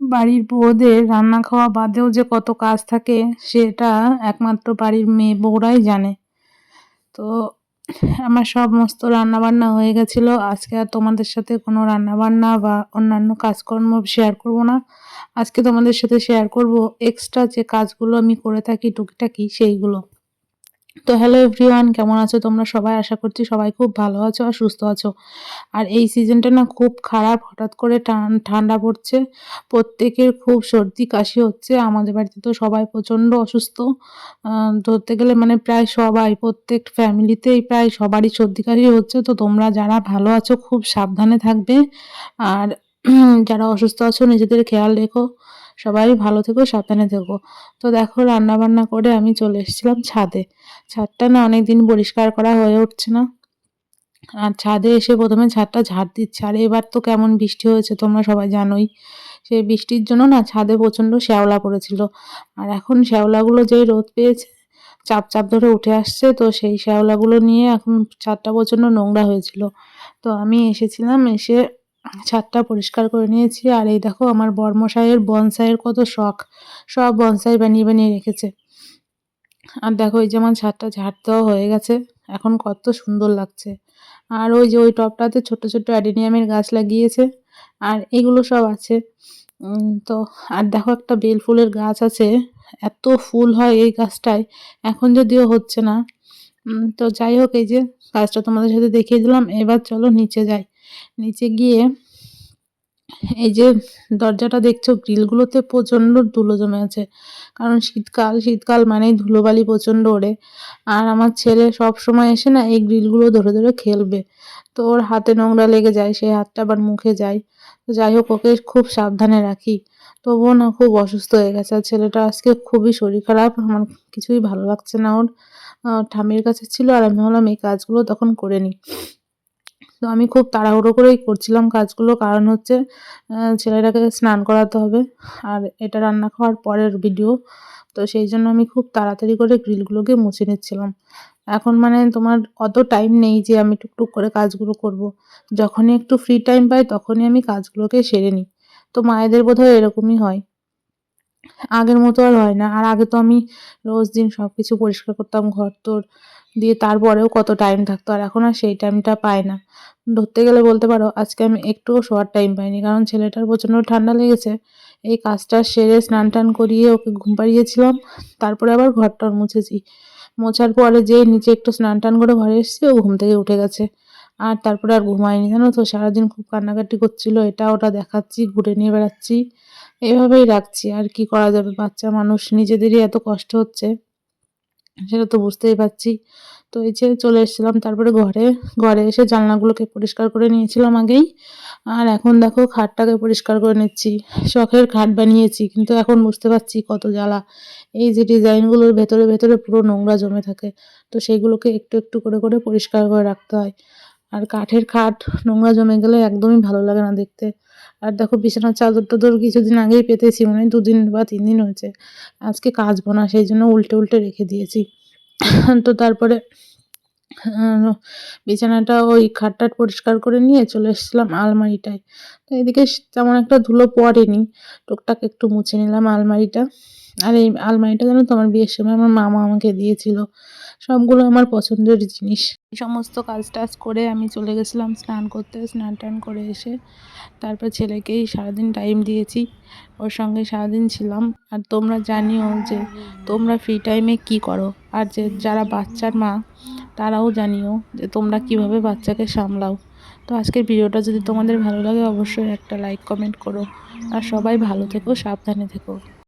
বাড়ির বউদের রান্না খাওয়া বাদেও যে কত কাজ থাকে সেটা একমাত্র বাড়ির মেয়ে বউরাই জানে। তো আমার সমস্ত রান্নাবান্না হয়ে গেছিলো। আজকে আর তোমাদের সাথে কোনো রান্নাবান্না বা অন্যান্য কাজকর্ম শেয়ার করব না। আজকে তোমাদের সাথে শেয়ার করব এক্সট্রা যে কাজগুলো আমি করে থাকি টুকিটাকি সেইগুলো। তো হ্যালো এভরিওয়ান, কেমন আছো তোমরা সবাই? আশা করছি সবাই খুব ভালো আছো আর সুস্থ আছো। আর এই সিজনটা না খুব খারাপ, হঠাৎ করে ঠান্ডা পড়ছে, প্রত্যেকের খুব সর্দি কাশি হচ্ছে। আমাদের বাড়িতে তো সবাই প্রচণ্ড অসুস্থ। ধরতে গেলে মানে প্রায় সবাই, প্রত্যেক ফ্যামিলিতেই প্রায় সবারই সর্দি কাশি হচ্ছে। তো তোমরা যারা ভালো আছো খুব সাবধানে থাকবে, আর যারা অসুস্থ আছো নিজেদের খেয়াল রেখো। সবাই ভালো থেকো, সাবধানে থেকো। তো দেখো রান্নাবান্না করে আমি চলে এসেছিলাম ছাদে। ছাদটা না অনেকদিন পরিষ্কার করা হয়ে উঠছে না। আর ছাদে এসে প্রথমে ছাদটা ঝাড় দিচ্ছে। আর এবার তো কেমন বৃষ্টি হয়েছে তোমরা সবাই জানোই। সেই বৃষ্টির জন্য না ছাদে প্রচণ্ড শ্যাওলা পড়েছিল। আর এখন শ্যাওলাগুলো যেই রোদ পেয়েছে চাপ চাপ ধরে উঠে আসছে, তো সেই শ্যাওলাগুলো নিয়ে এখন ছাদটা প্রচণ্ড নোংরা হয়েছিল। তো আমি এসেছিলাম, এসে ছাদটা পরিষ্কার করে নিয়েছি। আর এই দেখো আমার বরমশাইয়ের বনসাইয়ের কত শখ, সব বনসাই বানিয়ে বানিয়ে রেখেছে। আর দেখো এই যে আমার ছাদটা ঝাড় দেওয়া হয়ে গেছে, এখন কত সুন্দর লাগছে। আর ওই যে ওই টবটাতে ছোট ছোট অ্যাডেনিয়ামের গাছ লাগিয়েছে, আর এগুলো সব আছে। তো আর দেখো একটা বেল ফুলের গাছ আছে, এত ফুল হয় এই গাছটায়, এখন যদিও হচ্ছে না। তো যাই হোক, এই যে গাছটা তোমাদের সাথে দেখিয়ে দিলাম। এবার চলো নিচে যাই। নিচে গিয়ে এই যে দরজাটা দেখছো, গ্রিলগুলোতে প্রচণ্ড ধুলো জমে আছে, কারণ শীতকাল, শীতকাল মানেই ধুলোবালি প্রচণ্ড ওড়ে। আর আমার ছেলে সব সময় এসে না এই গ্রিলগুলো ধরে ধরে খেলবে, তো ওর হাতে নোংরা লেগে যায়, সেই হাতটা আবার মুখে যায়। তো যাই হোক, ওকে খুব সাবধানে রাখি। তবুও না খুব অসুস্থ হয়ে গেছে। আর ছেলেটা আজকে খুবই শরীর খারাপ, আমার কিছুই ভালো লাগছে না ওর। ঠাম্মির কাছে ছিল, আর আমি ভাবলাম এই কাজগুলো তখন করে নিই। তো আমি খুব তাড়াহুড়ো করেই করছিলাম কাজগুলো, কারণ হচ্ছে ছেলেটাকে স্নান করাতে হবে, আর এটা রান্না খাওয়ার পরের ভিডিও। তো সেই জন্য আমি খুব তাড়াতাড়ি করে গ্রিলগুলোকে মুছে নিচ্ছিলাম। এখন মানে তোমার অত টাইম নেই যে আমি টুকটুক করে কাজগুলো করব। যখনই একটু ফ্রি টাইম পাই তখনই আমি কাজগুলোকে সেরে নিই। তো মায়েদের বোধহয় এরকমই হয়, আগের মতো আর হয় না। আর আগে তো আমি রোজ দিন সবকিছু পরিষ্কার করতাম, ঘর-তোর দিয়ে, তারপরেও কত টাইম থাকতো, আর এখন আর সেই টাইমটা পাই না। ধরতে গেলে বলতে পারো আজকে আমি একটুও শোয়ার টাইম পাইনি, কারণ ছেলেটার প্রচণ্ড ঠান্ডা লেগেছে। এই কাজটা সেরে স্নান-টান করিয়ে ওকে ঘুম পাড়িয়েছিলাম। তারপরে আবার ঘর-টর মুছেছি। মোছার পরে যেই নিচে একটু স্নান-টান করে ঘরে এসেছি, ও ঘুম থেকে উঠে গেছে। আর তারপরে আর ঘুমায়নি, জানো তো? সারাদিন খুব কান্নাকাটি করছিল, এটা ওটা দেখাচ্ছি, ঘুরে নিয়ে বেড়াচ্ছি। এভাবেই রাখছি, আর কি করা যাবে? বাচ্চা মানুষ, নিজেদেরই এত কষ্ট হচ্ছে, সেটা তো বুঝতেই পারছি। তো এই যে চলে এসেছিলাম তারপরে ঘরে। ঘরে এসে জানলাগুলোকে পরিষ্কার করে নিয়েছিলাম আগেই। আর এখন দেখো খাটটাকে পরিষ্কার করে নিচ্ছি। শখের খাট বানিয়েছি, কিন্তু এখন বুঝতে পারছি কত জ্বালা। এই যে ডিজাইনগুলোর ভেতরে ভেতরে পুরো নোংরা জমে থাকে, তো সেগুলোকে একটু একটু করে করে পরিষ্কার করে রাখতে হয়। আর কাঠের খাট নোংরা জমে গেলে একদমই ভালো লাগে না দেখতে। আর দেখো বিছানার চাদর-টাদর কিছুদিন আগেই পেতেছি, মনে হয় ২ দিন বা ৩ দিন হয়েছে। আজকে কাচবো না, সেই জন্য উল্টে উল্টে রেখে দিয়েছি। তো তারপরে আ বিছানাটা ওই খাট-টাট পরিষ্কার করে নিয়ে চলে এসেছিলাম আলমারিটায়। তো এদিকে তেমন একটা ধুলো পড়েনি। টুকটাক একটু মুছে নিলাম আলমারিটা। আর এই আলমারিটা জানো তো আমার বিয়ের সময় আমার মামা আমাকে দিয়েছিল। সবগুলো আমার পছন্দের জিনিস। এই সমস্ত কাজ-টাজ করে আমি চলে গেছিলাম স্নান করতে। স্নান-টান করে এসে তারপর ছেলেকেই সারাদিন টাইম দিয়েছি। ওর সঙ্গে সারাদিন ছিলাম। আর তোমরা জানিও যে তোমরা ফ্রি টাইমে কী করো? আর যে যারা বাচ্চার মা তারাও জানিও যে তোমরা কিভাবে বাচ্চাকে সামলাও। তো আজকের ভিডিওটা যদি তোমাদের ভালো লাগে অবশ্যই একটা লাইক কমেন্ট করো। আর সবাই ভালো থেকো, সাবধানে থেকো।